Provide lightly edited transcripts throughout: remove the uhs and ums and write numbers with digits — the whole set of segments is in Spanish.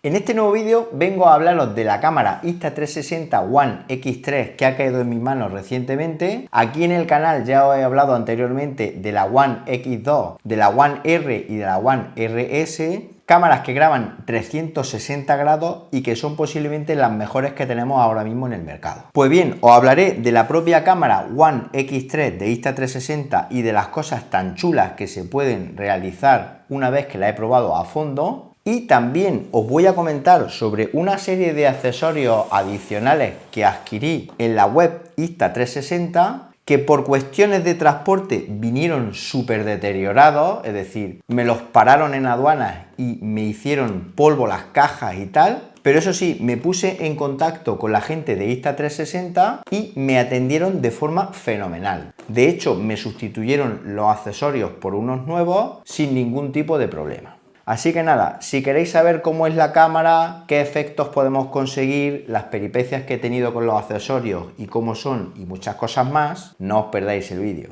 En este nuevo vídeo vengo a hablaros de la cámara Insta360 One X3 que ha caído en mis manos recientemente. Aquí en el canal ya os he hablado anteriormente de la One X2, de la One R y de la One RS. Cámaras que graban 360 grados y que son posiblemente las mejores que tenemos ahora mismo en el mercado. Pues bien, os hablaré de la propia cámara One X3 de Insta360 y de las cosas tan chulas que se pueden realizar una vez que la he probado a fondo. Y también os voy a comentar sobre una serie de accesorios adicionales que adquirí en la web Insta360 que por cuestiones de transporte vinieron súper deteriorados, es decir, me los pararon en aduanas y me hicieron polvo las cajas y tal. Pero eso sí, me puse en contacto con la gente de Insta360 y me atendieron de forma fenomenal. De hecho, me sustituyeron los accesorios por unos nuevos sin ningún tipo de problema. Así que nada, si queréis saber cómo es la cámara, qué efectos podemos conseguir, las peripecias que he tenido con los accesorios y cómo son y muchas cosas más, no os perdáis el vídeo.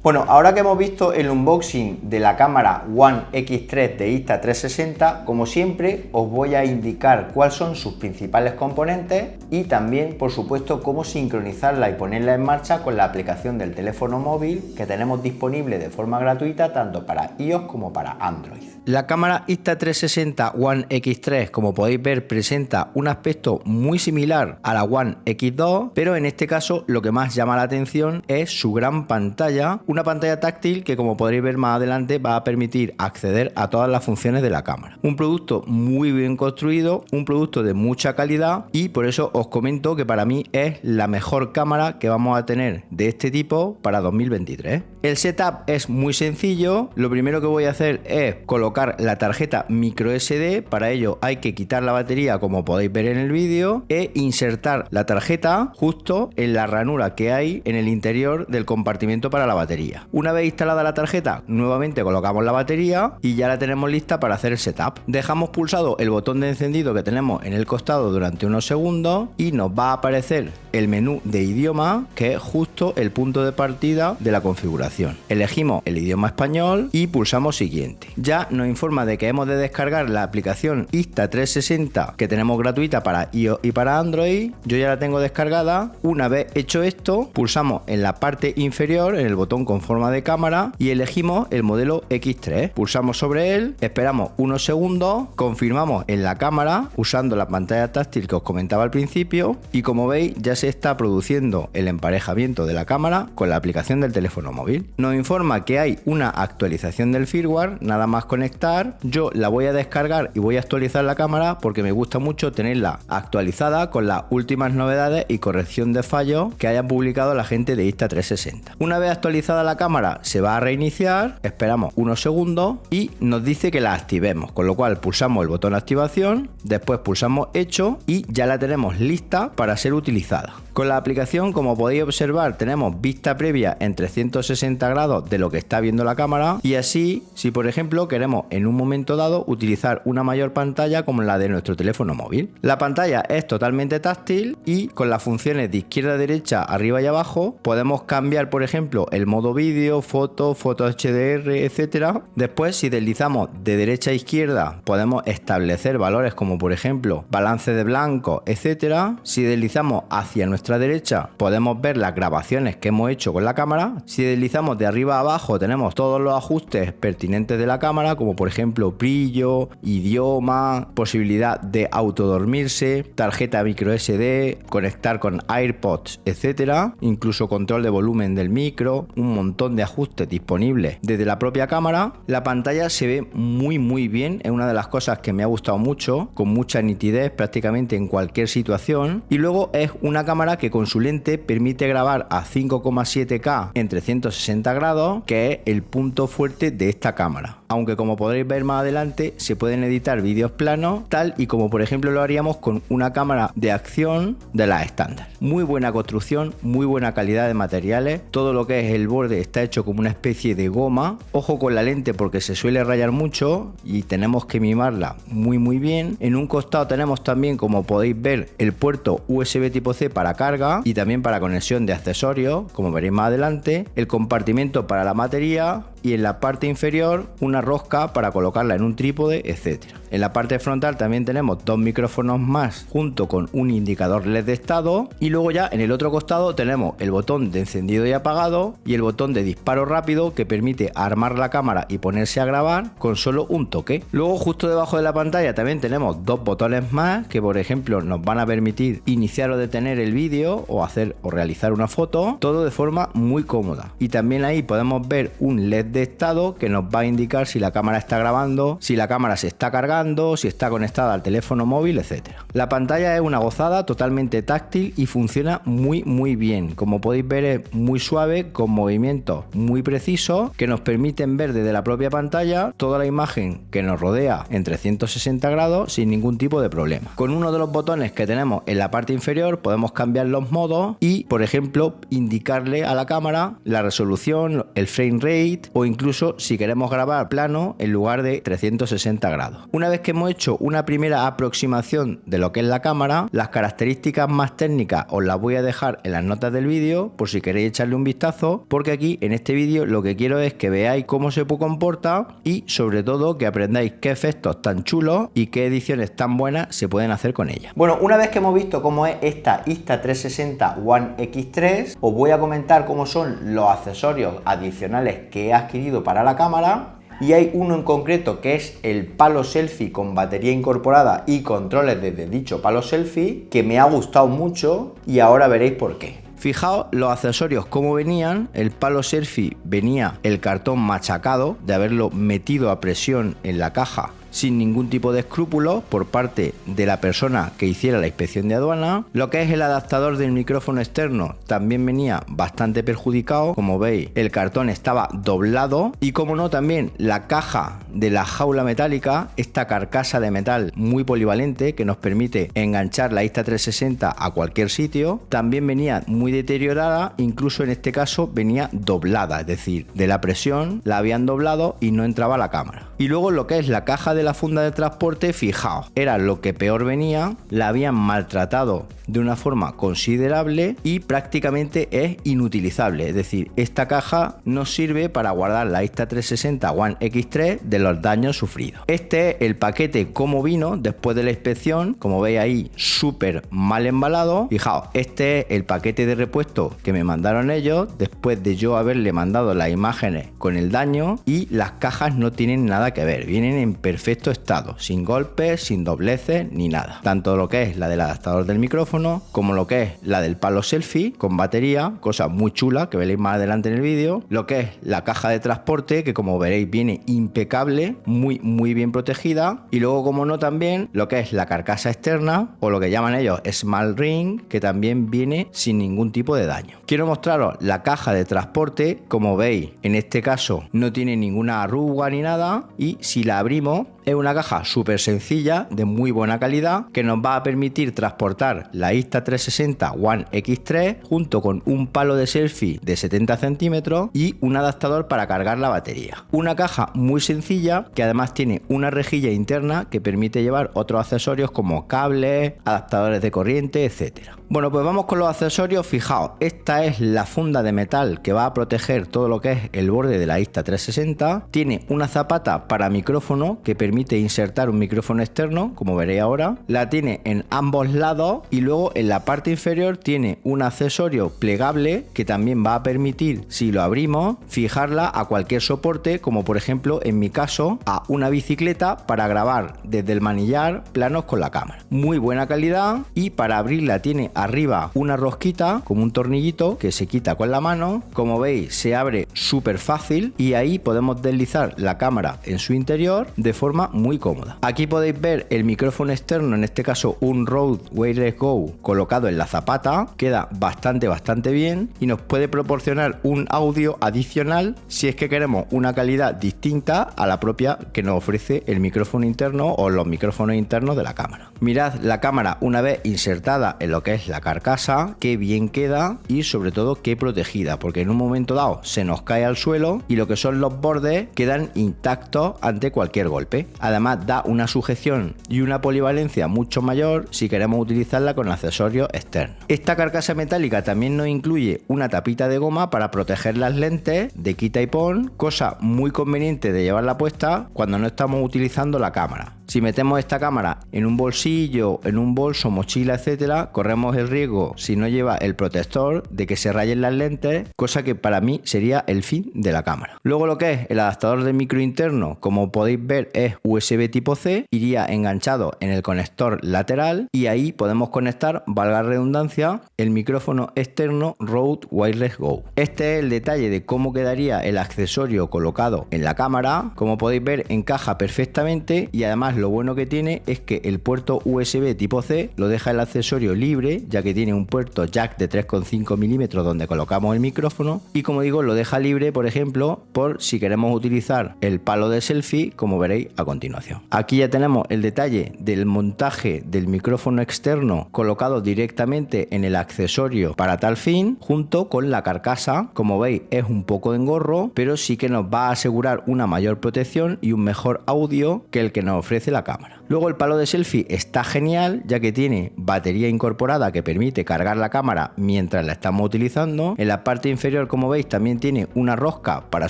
Bueno, ahora que hemos visto el unboxing de la cámara One X3 de Insta360, como siempre os voy a indicar cuáles son sus principales componentes y también, por supuesto, cómo sincronizarla y ponerla en marcha con la aplicación del teléfono móvil que tenemos disponible de forma gratuita tanto para iOS como para Android. La cámara Insta360 One X3, como podéis ver, presenta un aspecto muy similar a la One X2, pero en este caso lo que más llama la atención es su gran pantalla, una pantalla táctil que, como podréis ver más adelante, va a permitir acceder a todas las funciones de la cámara. Un producto muy bien construido, un producto de mucha calidad y por eso os comento que para mí es la mejor cámara que vamos a tener de este tipo para 2023. El setup es muy sencillo, lo primero que voy a hacer es colocar la tarjeta micro SD, para ello hay que quitar la batería como podéis ver en el vídeo e insertar la tarjeta justo en la ranura que hay en el interior del compartimento para la batería. Una vez instalada la tarjeta, nuevamente colocamos la batería y ya la tenemos lista para hacer el setup. Dejamos pulsado el botón de encendido que tenemos en el costado durante unos segundos y nos va a aparecer el menú de idioma, que es justo el punto de partida de la configuración. Elegimos el idioma español y pulsamos siguiente. Ya nos informa de que hemos de descargar la aplicación Insta360 que tenemos gratuita para iOS y para Android. Yo ya la tengo descargada. Una vez hecho esto, pulsamos en la parte inferior, en el botón con forma de cámara y elegimos el modelo X3. Pulsamos sobre él, esperamos unos segundos, confirmamos en la cámara usando la pantalla táctil que os comentaba al principio y como veis ya se está produciendo el emparejamiento de la cámara con la aplicación del teléfono móvil. Nos informa que hay una actualización del firmware, nada más conectar. Yo la voy a descargar y voy a actualizar la cámara porque me gusta mucho tenerla actualizada con las últimas novedades y corrección de fallos que hayan publicado la gente de Insta360. Una vez actualizada la cámara se va a reiniciar, esperamos unos segundos y nos dice que la activemos, con lo cual pulsamos el botón de activación, después pulsamos hecho y ya la tenemos lista para ser utilizada. Con la aplicación, como podéis observar, tenemos vista previa en 360 grados de lo que está viendo la cámara y así, si por ejemplo queremos en un momento dado utilizar una mayor pantalla como la de nuestro teléfono móvil. La pantalla es totalmente táctil y con las funciones de izquierda a derecha, arriba y abajo podemos cambiar por ejemplo el modo vídeo, foto HDR, etcétera. Después, si deslizamos de derecha a izquierda, podemos establecer valores como por ejemplo balance de blanco, etcétera. Si deslizamos hacia a nuestra derecha podemos ver las grabaciones que hemos hecho con la cámara. Si deslizamos de arriba a abajo tenemos todos los ajustes pertinentes de la cámara, como por ejemplo brillo, idioma, posibilidad de autodormirse, tarjeta micro SD, conectar con AirPods, etcétera, incluso control de volumen del micro, un montón de ajustes disponibles desde la propia cámara. La pantalla se ve muy bien, es una de las cosas que me ha gustado mucho, con mucha nitidez prácticamente en cualquier situación. Y luego es una cámara que con su lente permite grabar a 5,7K en 360 grados, que es el punto fuerte de esta cámara. Aunque como podréis ver más adelante se pueden editar vídeos planos, tal y como por ejemplo lo haríamos con una cámara de acción de las estándar. Muy buena construcción, muy buena calidad de materiales, todo lo que es el borde está hecho como una especie de goma. Ojo con la lente porque se suele rayar mucho y tenemos que mimarla muy bien. En un costado tenemos también, como podéis ver, el puerto USB tipo C para carga y también para conexión de accesorios, como veréis más adelante, el compartimento para la batería y en la parte inferior una rosca para colocarla en un trípode, etcétera. En la parte frontal también tenemos dos micrófonos más junto con un indicador LED de estado, y luego ya en el otro costado tenemos el botón de encendido y apagado y el botón de disparo rápido que permite armar la cámara y ponerse a grabar con solo un toque. Luego justo debajo de la pantalla también tenemos dos botones más que por ejemplo nos van a permitir iniciar o detener el vídeo o hacer o realizar una foto, todo de forma muy cómoda. Y también ahí podemos ver un LED de estado que nos va a indicar si la cámara está grabando, si la cámara se está cargando, si está conectada al teléfono móvil, etcétera. La pantalla es una gozada, totalmente táctil y funciona muy bien. Como podéis ver es muy suave, con movimientos muy precisos que nos permiten ver desde la propia pantalla toda la imagen que nos rodea en 360 grados sin ningún tipo de problema. Con uno de los botones que tenemos en la parte inferior podemos cambiar los modos y por ejemplo indicarle a la cámara la resolución, el frame rate o incluso si queremos grabar plano en lugar de 360 grados. Una vez que hemos hecho una primera aproximación de lo que es la cámara, las características más técnicas os las voy a dejar en las notas del vídeo por si queréis echarle un vistazo, porque aquí en este vídeo lo que quiero es que veáis cómo se comporta y sobre todo que aprendáis qué efectos tan chulos y qué ediciones tan buenas se pueden hacer con ella. Bueno, una vez que hemos visto cómo es esta Insta360 One X3, os voy a comentar cómo son los accesorios adicionales que he adquirido para la cámara. Y hay uno en concreto que es el palo selfie con batería incorporada y controles desde dicho palo selfie, que me ha gustado mucho y ahora veréis por qué. Fijaos los accesorios como venían. El palo selfie venía el cartón machacado de haberlo metido a presión en la caja sin ningún tipo de escrúpulos por parte de la persona que hiciera la inspección de aduana. Lo que es el adaptador del micrófono externo también venía bastante perjudicado, como veis el cartón estaba doblado y como no también la caja de la jaula metálica, esta carcasa de metal muy polivalente que nos permite enganchar la Insta360 a cualquier sitio, también venía muy deteriorada, incluso en este caso venía doblada, es decir, de la presión la habían doblado y no entraba la cámara. Y luego lo que es la caja de la funda de transporte, fijaos, era lo que peor venía, la habían maltratado de una forma considerable y prácticamente es inutilizable, es decir, esta caja nos sirve para guardar la Insta360 One X3 de los daños sufridos. Este es el paquete como vino después de la inspección, como veis ahí súper mal embalado. Fijaos, este es el paquete de repuesto que me mandaron ellos después de yo haberle mandado las imágenes con el daño, y las cajas no tienen nada que ver, vienen en perfecto estado, sin golpes, sin dobleces ni nada, tanto lo que es la del adaptador del micrófono como lo que es la del palo selfie con batería, cosa muy chula que veréis más adelante en el vídeo, lo que es la caja de transporte que como veréis viene impecable, muy bien protegida, y luego como no también lo que es la carcasa externa o lo que llaman ellos Small Ring, que también viene sin ningún tipo de daño. Quiero mostraros la caja de transporte, como veis en este caso no tiene ninguna arruga ni nada, y si la abrimos es una caja súper sencilla de muy buena calidad que nos va a permitir transportar la Insta360 One X3 junto con un palo de selfie de 70 centímetros y un adaptador para cargar la batería. Una caja muy sencilla que además tiene una rejilla interna que permite llevar otros accesorios como cables, adaptadores de corriente, etcétera. Bueno, pues vamos con los accesorios. Fijaos, esta es la funda de metal que va a proteger todo lo que es el borde de la Insta360. Tiene una zapata para micrófono que permite insertar un micrófono externo, como veréis ahora. La tiene en ambos lados y luego en la parte inferior tiene un accesorio plegable que también va a permitir, si lo abrimos, fijarla a cualquier soporte, como por ejemplo en mi caso a una bicicleta para grabar desde el manillar planos con la cámara. Muy buena calidad, y para abrirla tiene arriba una rosquita como un tornillito que se quita con la mano. Como veis, se abre súper fácil y ahí podemos deslizar la cámara en su interior de forma muy cómoda. Aquí podéis ver el micrófono externo, en este caso un Rode Wireless Go colocado en la zapata. Queda bastante bien y nos puede proporcionar un audio adicional si es que queremos una calidad distinta a la propia que nos ofrece el micrófono interno o los micrófonos internos de la cámara. Mirad la cámara una vez insertada en lo que es la carcasa, qué bien queda y sobre todo qué protegida, porque en un momento dado se nos cae al suelo y lo que son los bordes quedan intactos ante cualquier golpe. Además da una sujeción y una polivalencia mucho mayor si queremos utilizarla con accesorios externos. Esta carcasa metálica también nos incluye una tapita de goma para proteger las lentes de quita y pon, cosa muy conveniente de llevarla puesta cuando no estamos utilizando la cámara. Si metemos esta cámara en un bolsillo, en un bolso, mochila, etcétera, corremos el riesgo, si no lleva el protector, de que se rayen las lentes, cosa que para mí sería el fin de la cámara. Luego lo que es el adaptador de micro interno, como podéis ver, es USB tipo C, iría enganchado en el conector lateral y ahí podemos conectar, valga la redundancia, el micrófono externo Rode Wireless Go. Este es el detalle de cómo quedaría el accesorio colocado en la cámara. Como podéis ver, encaja perfectamente y además lo bueno que tiene es que el puerto USB tipo C lo deja el accesorio libre, ya que tiene un puerto jack de 3,5 milímetros donde colocamos el micrófono, y como digo, lo deja libre, por ejemplo, por si queremos utilizar el palo de selfie, como veréis a continuación. Aquí ya tenemos el detalle del montaje del micrófono externo colocado directamente en el accesorio para tal fin, junto con la carcasa. Como veis, es un poco de engorro, pero sí que nos va a asegurar una mayor protección y un mejor audio que el que nos ofrece la cámara. Luego el palo de selfie está genial, ya que tiene batería incorporada que permite cargar la cámara mientras la estamos utilizando. En la parte inferior, como veis, también tiene una rosca para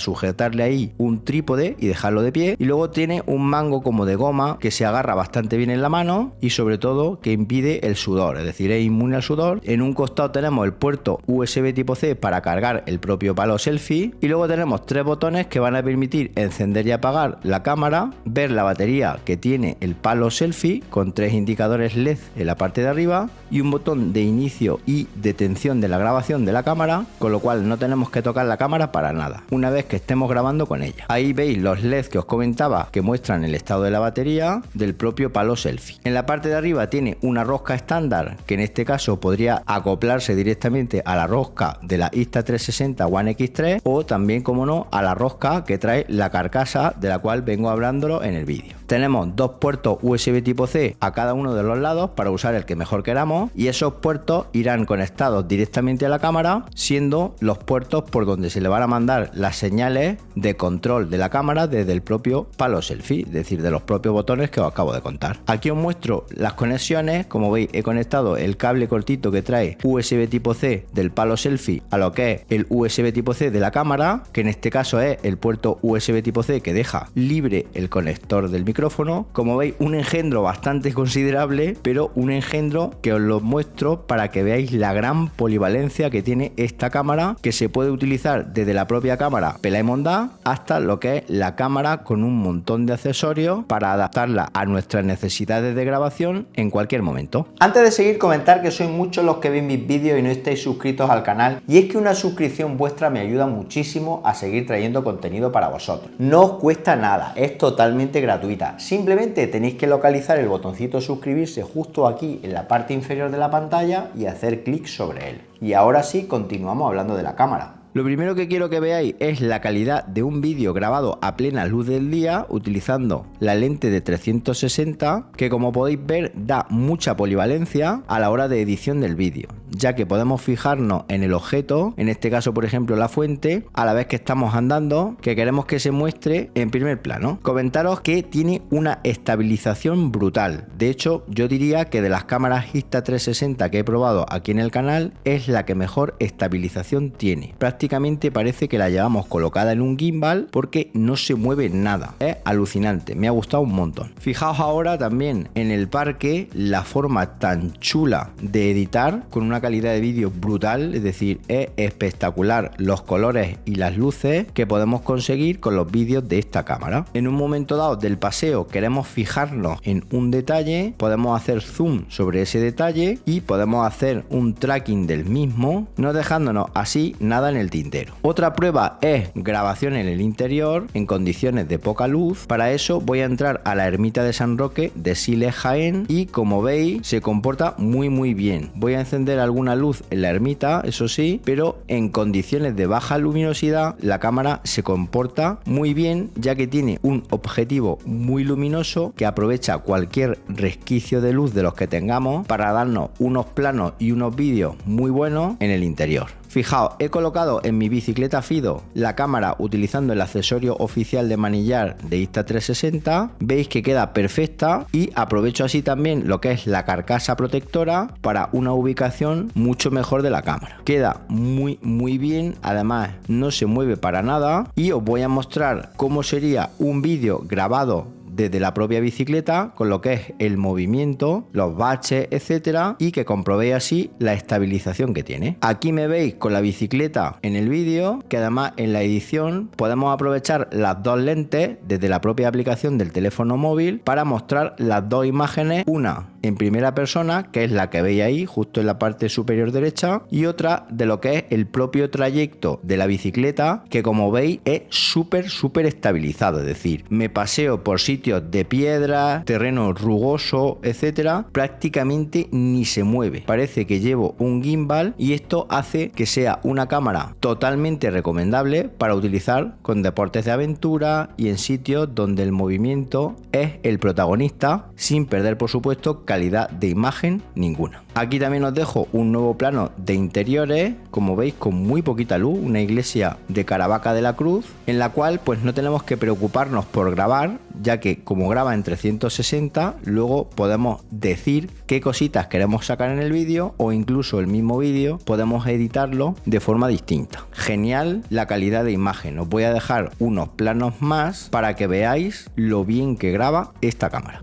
sujetarle ahí un trípode y dejarlo de pie, y luego tiene un mango como de goma que se agarra bastante bien en la mano y sobre todo que impide el sudor, es decir, es inmune al sudor. En un costado tenemos el puerto USB tipo C para cargar el propio palo selfie, y luego tenemos tres botones que van a permitir encender y apagar la cámara, ver la batería que tiene el palo selfie con tres indicadores LED en la parte de arriba y un botón de inicio y detención de la grabación de la cámara, con lo cual no tenemos que tocar la cámara para nada una vez que estemos grabando con ella. Ahí veis los LED que os comentaba que muestran el estado de la batería del propio palo selfie. En la parte de arriba tiene una rosca estándar que en este caso podría acoplarse directamente a la rosca de la Insta360 One X3 o también, como no, a la rosca que trae la carcasa de la cual vengo hablándolo en el vídeo. Tenemos dos puertos USB tipo C a cada uno de los lados para usar el que mejor queramos, y esos puertos irán conectados directamente a la cámara, siendo los puertos por donde se le van a mandar las señales de control de la cámara desde el propio palo selfie, es decir, de los propios botones que os acabo de contar. Aquí os muestro las conexiones. Como veis, he conectado el cable cortito que trae USB tipo C del palo selfie a lo que es el USB tipo C de la cámara, que en este caso es el puerto USB tipo C que deja libre el conector del micrófono. Como veis, un engendro bastante considerable, pero un engendro que os lo muestro para que veáis la gran polivalencia que tiene esta cámara, que se puede utilizar desde la propia cámara pela y mondá hasta lo que es la cámara con un montón de accesorios para adaptarla a nuestras necesidades de grabación en cualquier momento. Antes de seguir, comentar que sois muchos los que veis mis vídeos y no estáis suscritos al canal, y es que una suscripción vuestra me ayuda muchísimo a seguir trayendo contenido para vosotros. No os cuesta nada, es totalmente gratuita. Simplemente tenéis que localizar el botoncito suscribirse justo aquí en la parte inferior de la pantalla y hacer clic sobre él. Y ahora sí, continuamos hablando de la cámara. Lo primero que quiero que veáis es la calidad de un vídeo grabado a plena luz del día utilizando la lente de 360, que como podéis ver da mucha polivalencia a la hora de edición del vídeo, ya que podemos fijarnos en el objeto, en este caso por ejemplo la fuente, a la vez que estamos andando, que queremos que se muestre en primer plano. Comentaros que tiene una estabilización brutal. De hecho, yo diría que de las cámaras Insta360 que he probado aquí en el canal es la que mejor estabilización tiene. Prácticamente parece que la llevamos colocada en un gimbal porque no se mueve nada. Es alucinante, me ha gustado un montón. Fijaos ahora también en el parque la forma tan chula de editar con una calidad de vídeo brutal, es decir, es espectacular los colores y las luces que podemos conseguir con los vídeos de esta cámara. En un momento dado del paseo queremos fijarnos en un detalle, podemos hacer zoom sobre ese detalle y podemos hacer un tracking del mismo, no dejándonos así nada en el tintero. Otra prueba es grabación en el interior en condiciones de poca luz. Para eso voy a entrar a la ermita de San Roque de Siles, Jaén, y como veis se comporta muy bien. Voy a encender alguna luz en la ermita, eso sí, pero en condiciones de baja luminosidad la cámara se comporta muy bien, ya que tiene un objetivo muy luminoso que aprovecha cualquier resquicio de luz de los que tengamos para darnos unos planos y unos vídeos muy buenos en el interior. Fijaos, he colocado en mi bicicleta Fido la cámara utilizando el accesorio oficial de manillar de Insta360. Veis que queda perfecta y aprovecho así también lo que es la carcasa protectora para una ubicación mucho mejor de la cámara. Queda muy bien, además no se mueve para nada, y os voy a mostrar cómo sería un vídeo grabado desde la propia bicicleta con lo que es el movimiento, los baches, etcétera, y que comprobéis así la estabilización que tiene. Aquí me veis con la bicicleta en el vídeo, que además en la edición podemos aprovechar las dos lentes desde la propia aplicación del teléfono móvil para mostrar las dos imágenes, una en primera persona, que es la que veis ahí justo en la parte superior derecha, y otra de lo que es el propio trayecto de la bicicleta, que como veis es súper estabilizado, es decir, me paseo por sitios de piedra, terreno rugoso, etcétera, prácticamente ni se mueve. Parece que llevo un gimbal, y esto hace que sea una cámara totalmente recomendable para utilizar con deportes de aventura y en sitios donde el movimiento es el protagonista, sin perder por supuesto calidad de imagen ninguna. Aquí también os dejo un nuevo plano de interiores, como veis con muy poquita luz, una iglesia de Caravaca de la Cruz, en la cual pues no tenemos que preocuparnos por grabar, ya que como graba en 360, luego podemos decir qué cositas queremos sacar en el vídeo, o incluso el mismo vídeo podemos editarlo de forma distinta. Genial la calidad de imagen. Os voy a dejar unos planos más para que veáis lo bien que graba esta cámara.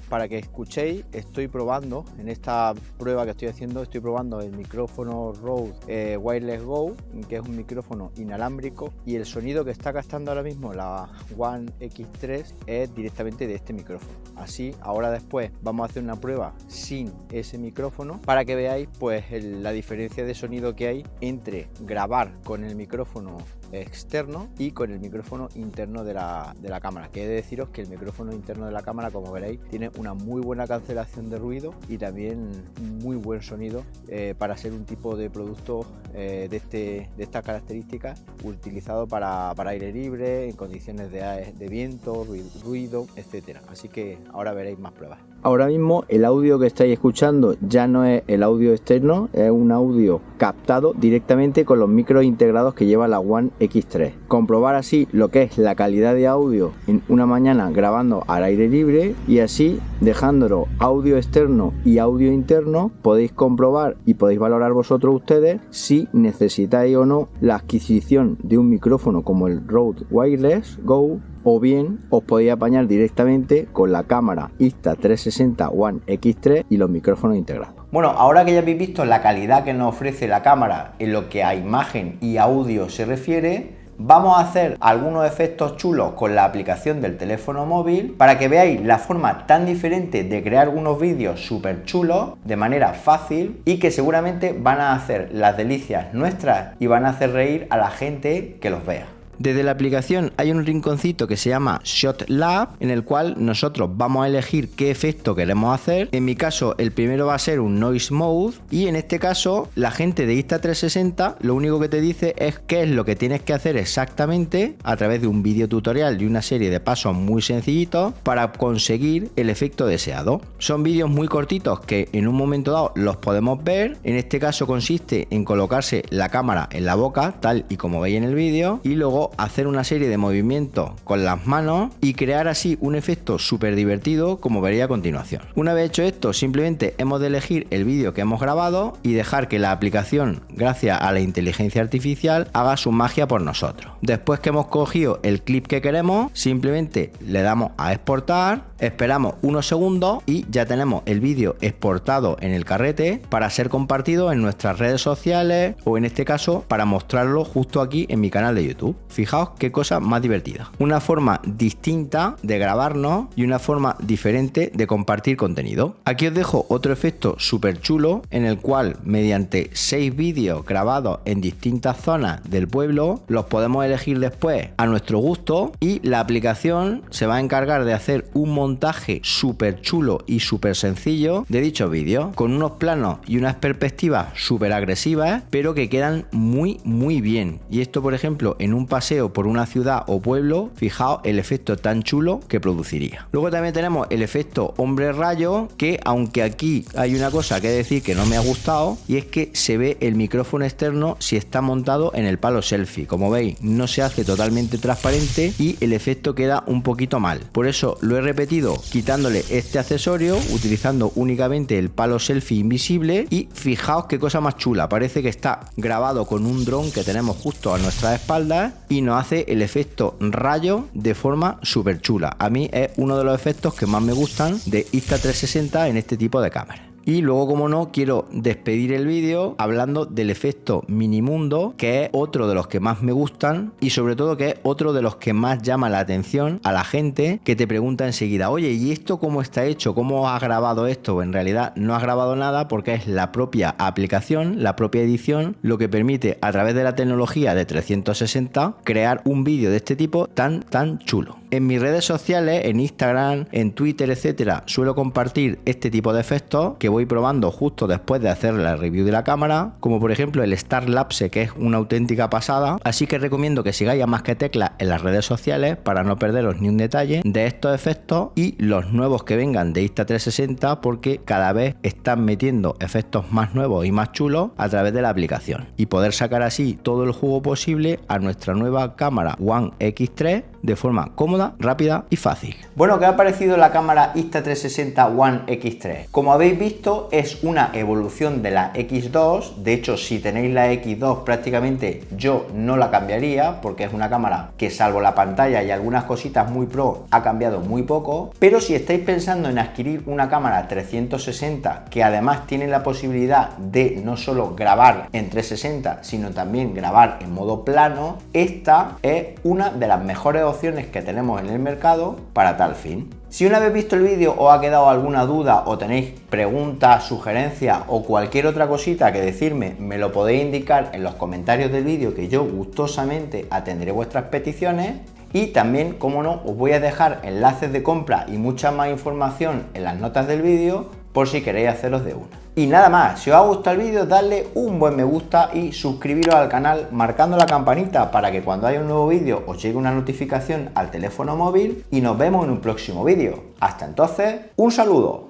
Para que escuchéis, estoy probando, en esta prueba que estoy haciendo, estoy probando el micrófono Rode Wireless Go, que es un micrófono inalámbrico, y el sonido que está captando ahora mismo la One X3 es directamente de este micrófono. Así, ahora después vamos a hacer una prueba sin ese micrófono para que veáis pues la diferencia de sonido que hay entre grabar con el micrófono externo y con el micrófono interno de la cámara, que he de deciros que el micrófono interno de la cámara, como veréis, tiene una muy buena cancelación de ruido y también muy buen sonido para ser un tipo de producto de estas características, utilizado para aire libre, en condiciones de viento, ruido, etcétera. Así que ahora veréis más pruebas. Ahora mismo el audio que estáis escuchando ya no es el audio externo, es un audio captado directamente con los micros integrados que lleva la One X3. Comprobar así lo que es la calidad de audio en una mañana grabando al aire libre, y así dejándolo audio externo y audio interno podéis comprobar y podéis valorar vosotros ustedes si necesitáis o no la adquisición de un micrófono como el Rode Wireless Go, o bien os podéis apañar directamente con la cámara Insta360 One X3 y los micrófonos integrados. Bueno, ahora que ya habéis visto la calidad que nos ofrece la cámara en lo que a imagen y audio se refiere, vamos a hacer algunos efectos chulos con la aplicación del teléfono móvil para que veáis la forma tan diferente de crear unos vídeos súper chulos de manera fácil y que seguramente van a hacer las delicias nuestras y van a hacer reír a la gente que los vea. Desde la aplicación hay un rinconcito que se llama Shot Lab, en el cual nosotros vamos a elegir qué efecto queremos hacer. En mi caso, el primero va a ser un Noise Mode, y en este caso la gente de Insta360 lo único que te dice es qué es lo que tienes que hacer exactamente a través de un vídeo tutorial y una serie de pasos muy sencillitos para conseguir el efecto deseado. Son vídeos muy cortitos que en un momento dado los podemos ver. En este caso consiste en colocarse la cámara en la boca, tal y como veis en el vídeo, y luego hacer una serie de movimientos con las manos y crear así un efecto súper divertido, como veréis a continuación. Una vez hecho esto, simplemente hemos de elegir el vídeo que hemos grabado y dejar que la aplicación, gracias a la inteligencia artificial, haga su magia por nosotros. Después que hemos cogido el clip que queremos, simplemente le damos a exportar, esperamos unos segundos y ya tenemos el vídeo exportado en el carrete para ser compartido en nuestras redes sociales, o en este caso para mostrarlo justo aquí en mi canal de YouTube. Fijaos qué cosa más divertida. Una forma distinta de grabarnos y una forma diferente de compartir contenido. Aquí os dejo otro efecto súper chulo, en el cual mediante 6 vídeos grabados en distintas zonas del pueblo los podemos elegir después a nuestro gusto, y la aplicación se va a encargar de hacer un montaje súper chulo y súper sencillo de dichos vídeos, con unos planos y unas perspectivas súper agresivas, pero que quedan muy bien. Y esto, por ejemplo, en un paseo por una ciudad o pueblo, fijaos el efecto tan chulo que produciría. Luego también tenemos el efecto hombre rayo, que aunque aquí hay una cosa que decir que no me ha gustado, y es que se ve el micrófono externo si está montado en el palo selfie. Como veis, no se hace totalmente transparente y el efecto queda un poquito mal. Por eso lo he repetido quitándole este accesorio, utilizando únicamente el palo selfie invisible, y fijaos qué cosa más chula. Parece que está grabado con un dron que tenemos justo a nuestra espalda y nos hace el efecto rayo de forma súper chula. A mí es uno de los efectos que más me gustan de Insta360 en este tipo de cámaras. Y luego, como no, quiero despedir el vídeo hablando del efecto Minimundo, que es otro de los que más me gustan y sobre todo que es otro de los que más llama la atención a la gente, que te pregunta enseguida: oye, ¿y esto cómo está hecho? ¿Cómo has grabado esto? Pues en realidad no has grabado nada, porque es la propia aplicación, la propia edición, lo que permite a través de la tecnología de 360 crear un vídeo de este tipo tan chulo. En mis redes sociales, en Instagram, en Twitter, etcétera, suelo compartir este tipo de efectos que voy probando justo después de hacer la review de la cámara, como por ejemplo el Star Lapse, que es una auténtica pasada. Así que recomiendo que sigáis a Más que Teclas en las redes sociales para no perderos ni un detalle de estos efectos y los nuevos que vengan de Insta360, porque cada vez están metiendo efectos más nuevos y más chulos a través de la aplicación, y poder sacar así todo el jugo posible a nuestra nueva cámara One X3 de forma cómoda, rápida y fácil. Bueno, ¿qué ha parecido la cámara Insta360 One X3? Como habéis visto, es una evolución de la X2. De hecho, si tenéis la X2, prácticamente yo no la cambiaría, porque es una cámara que, salvo la pantalla y algunas cositas muy pro, ha cambiado muy poco. Pero si estáis pensando en adquirir una cámara 360 que además tiene la posibilidad de no solo grabar en 360, sino también grabar en modo plano, esta es una de las mejores opciones que tenemos en el mercado para tal fin. Si una vez visto el vídeo os ha quedado alguna duda o tenéis preguntas, sugerencias o cualquier otra cosita que decirme, me lo podéis indicar en los comentarios del vídeo, que yo gustosamente atenderé vuestras peticiones. Y también, como no, os voy a dejar enlaces de compra y mucha más información en las notas del vídeo, por si queréis haceros de una. Y nada más, si os ha gustado el vídeo, dadle un buen me gusta y suscribiros al canal marcando la campanita para que cuando haya un nuevo vídeo os llegue una notificación al teléfono móvil, y nos vemos en un próximo vídeo. Hasta entonces, un saludo.